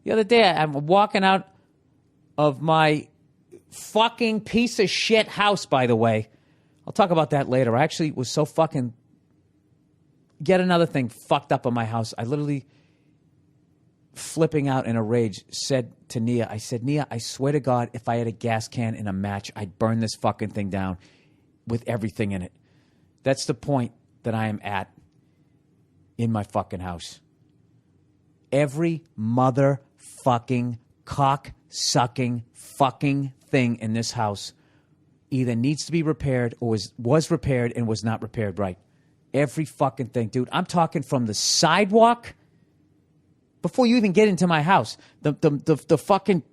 The other day, I'm walking out of my fucking piece of shit house, by the way. I'll talk about that later. I actually was so fucking... Get another thing fucked up in my house. I literally, flipping out in a rage, said to Nia, I said, Nia, I swear to God, if I had a gas can and a match, I'd burn this fucking thing down with everything in it. That's the point that I am at in my fucking house. Every motherfucking cock-sucking fucking thing in this house either needs to be repaired or was repaired and was not repaired right. Every fucking thing, dude. I'm talking from the sidewalk before you even get into my house. The fucking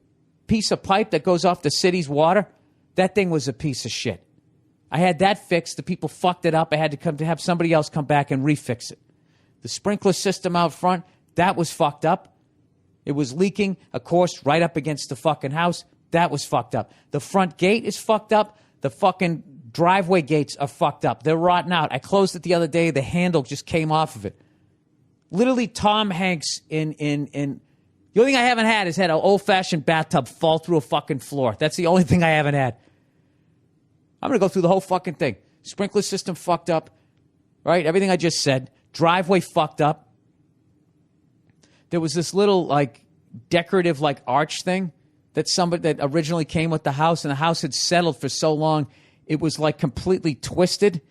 piece of pipe that goes off the city's water, that thing was a piece of shit. I had that fixed. The people fucked it up. I had to come to have somebody else come back and refix it. The sprinkler system out front, that was fucked up. It was leaking, of course, right up against the fucking house. That was fucked up. The front gate is fucked up. The fucking driveway gates are fucked up. They're rotten out. I closed it the other day. The handle just came off of it. Literally Tom Hanks in the only thing I haven't had is had an old-fashioned bathtub fall through a fucking floor. That's the only thing I haven't had. I'm going to go through the whole fucking thing. Sprinkler system fucked up. Right? Everything I just said. Driveway fucked up. There was this little, like, decorative, like, arch thing that originally came with the house, and the house had settled for so long, it was, like, completely twisted.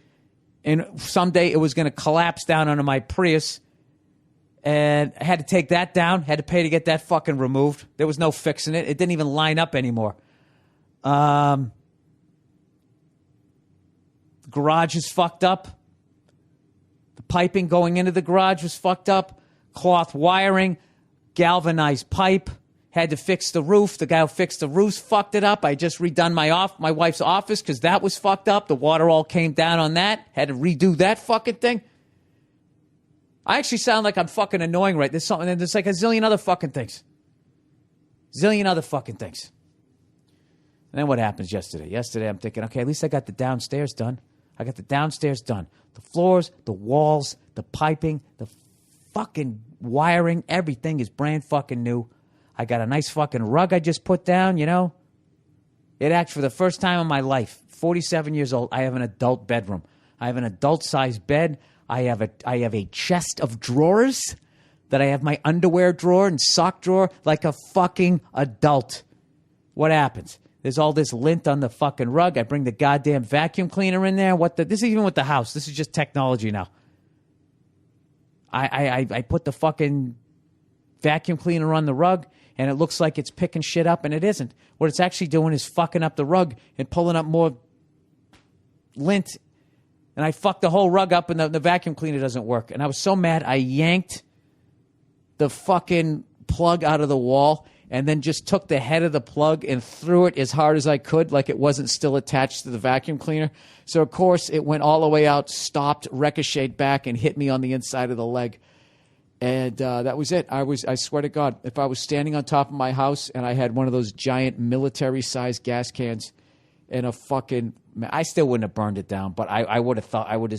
And someday it was going to collapse down onto my Prius. And I had to take that down. Had to pay to get that fucking removed. There was no fixing it. It didn't even line up anymore. The garage is fucked up. The piping going into the garage was fucked up. Cloth wiring, galvanized pipe. Had to fix the roof. The guy who fixed the roof fucked it up. I just redone my wife's office because that was fucked up. The water all came down on that. Had to redo that fucking thing. I actually sound like I'm fucking annoying, right? There's something, and there's like a zillion other fucking things. Zillion other fucking things. And then what happens yesterday? Yesterday I'm thinking, okay, at least I got the downstairs done. I got the downstairs done. The floors, the walls, the piping, the fucking wiring, everything is brand fucking new. I got a nice fucking rug I just put down, you know. It acts for the first time in my life, 47 years old, I have an adult bedroom. I have an adult-sized bed. I have a chest of drawers that I have my underwear drawer and sock drawer like a fucking adult. What happens? There's all this lint on the fucking rug. I bring the goddamn vacuum cleaner in there. This is even with the house. This is just technology now. I put the fucking vacuum cleaner on the rug, and it looks like it's picking shit up, and it isn't. What it's actually doing is fucking up the rug and pulling up more lint. And I fucked the whole rug up, and the vacuum cleaner doesn't work. And I was so mad, I yanked the fucking plug out of the wall and then just took the head of the plug and threw it as hard as I could, like it wasn't still attached to the vacuum cleaner. So, of course, it went all the way out, stopped, ricocheted back, and hit me on the inside of the leg. And that was it. I swear to God, if I was standing on top of my house and I had one of those giant military-sized gas cans and a fucking... I still wouldn't have burned it down, but I would have thought... I would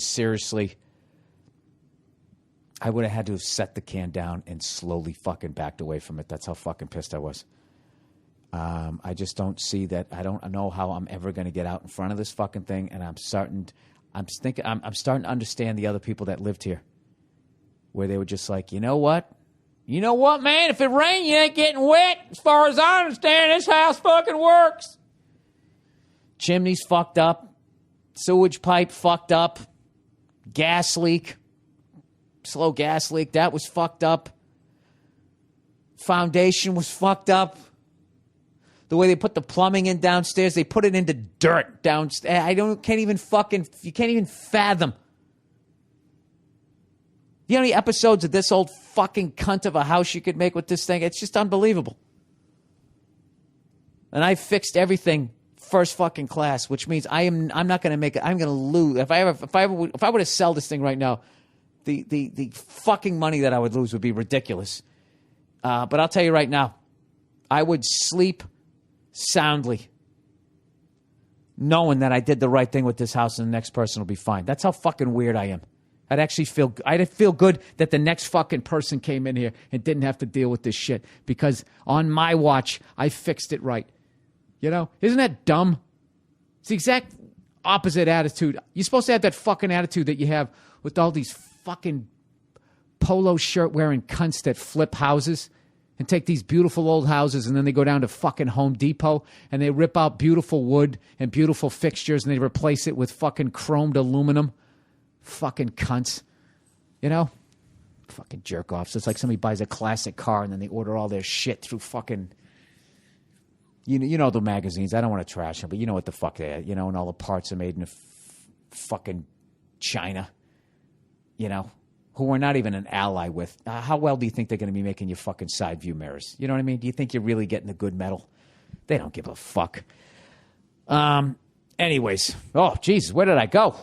have had to have set the can down and slowly fucking backed away from it. That's how fucking pissed I was. I just don't see that. I don't know how I'm ever going to get out in front of this fucking thing, and I'm starting to understand the other people that lived here, where they were just like, you know what? You know what, man? If it rains, you ain't getting wet. As far as I understand, this house fucking works. Chimney's fucked up. Sewage pipe fucked up. Gas leak. Slow gas leak. That was fucked up. Foundation was fucked up. The way they put the plumbing in downstairs, they put it into dirt downstairs. You can't even fathom. You know how many episodes of this old fucking cunt of a house you could make with this thing? It's just unbelievable. And I fixed everything first fucking class, which means I'm not going to make it. I'm going to lose. If I were to sell this thing right now, the fucking money that I would lose would be ridiculous. But I'll tell you right now, I would sleep soundly knowing that I did the right thing with this house and the next person will be fine. That's how fucking weird I am. I'd feel good that the next fucking person came in here and didn't have to deal with this shit because on my watch, I fixed it right. You know? Isn't that dumb? It's the exact opposite attitude. You're supposed to have that fucking attitude that you have with all these fucking polo shirt wearing cunts that flip houses and take these beautiful old houses and then they go down to fucking Home Depot and they rip out beautiful wood and beautiful fixtures and they replace it with fucking chromed aluminum. Fucking cunts. You know? Fucking jerk-offs. It's like somebody buys a classic car and then they order all their shit through fucking... You know the magazines. I don't want to trash them, but you know what the fuck they are. You know, and all the parts are made in fucking China. You know? Who we're not even an ally with. How well do you think they're going to be making your fucking side view mirrors? You know what I mean? Do you think you're really getting the good metal? They don't give a fuck. Anyways. Oh, Jesus, where did I go?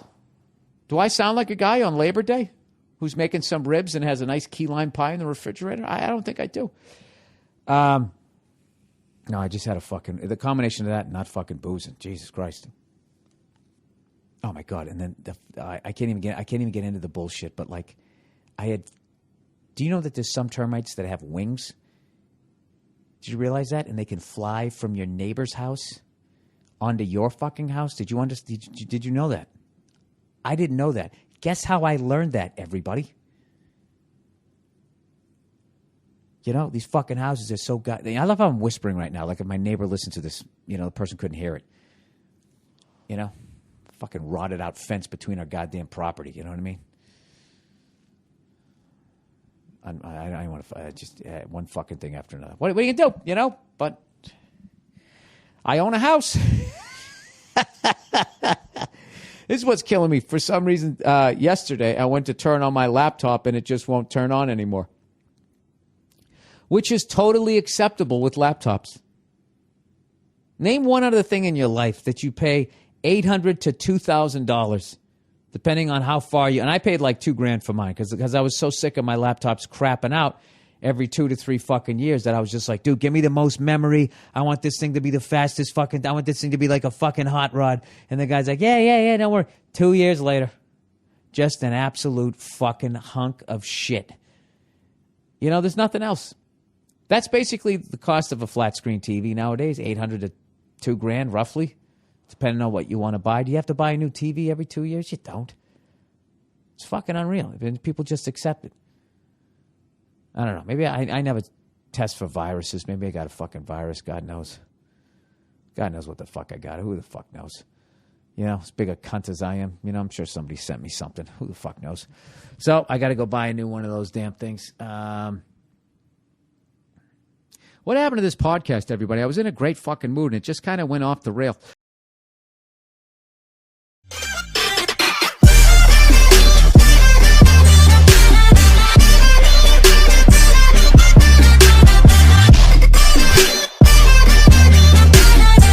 Do I sound like a guy on Labor Day who's making some ribs and has a nice key lime pie in the refrigerator? I don't think I do. No, I just had the combination of that and not fucking boozing. Jesus Christ. Oh my God. And then I can't even get into the bullshit, but like do you know that there's some termites that have wings? Did you realize that? And they can fly from your neighbor's house onto your fucking house? Did you know that? I didn't know that. Guess how I learned that, everybody? You know, these fucking houses are so I love how I'm whispering right now. Like if my neighbor listened to this, you know, the person couldn't hear it. You know? Fucking rotted out fence between our goddamn property. You know what I mean? I want to just one fucking thing after another. What are you going to do? You know? But I own a house. This is what's killing me. For some reason, yesterday, I went to turn on my laptop and it just won't turn on anymore. Which is totally acceptable with laptops. Name one other thing in your life that you pay $800 to $2,000, depending on how far and I paid like $2,000 for mine because I was so sick of my laptops crapping out every 2 to 3 fucking years that I was just like, dude, give me the most memory. I want this thing to be the fastest fucking, I want this thing to be like a fucking hot rod. And the guy's like, yeah, don't worry. 2 years later, just an absolute fucking hunk of shit. You know, there's nothing else. That's basically the cost of a flat screen TV nowadays, $800 to $2,000 roughly, depending on what you want to buy. Do you have to buy a new TV every 2 years? You don't. It's fucking unreal. People just accept it. I don't know. Maybe I never test for viruses. Maybe I got a fucking virus. God knows. God knows what the fuck I got. Who the fuck knows? You know, as big a cunt as I am, you know, I'm sure somebody sent me something. Who the fuck knows? So I got to go buy a new one of those damn things. What happened to this podcast, everybody? I was in a great fucking mood, and it just kind of went off the rail.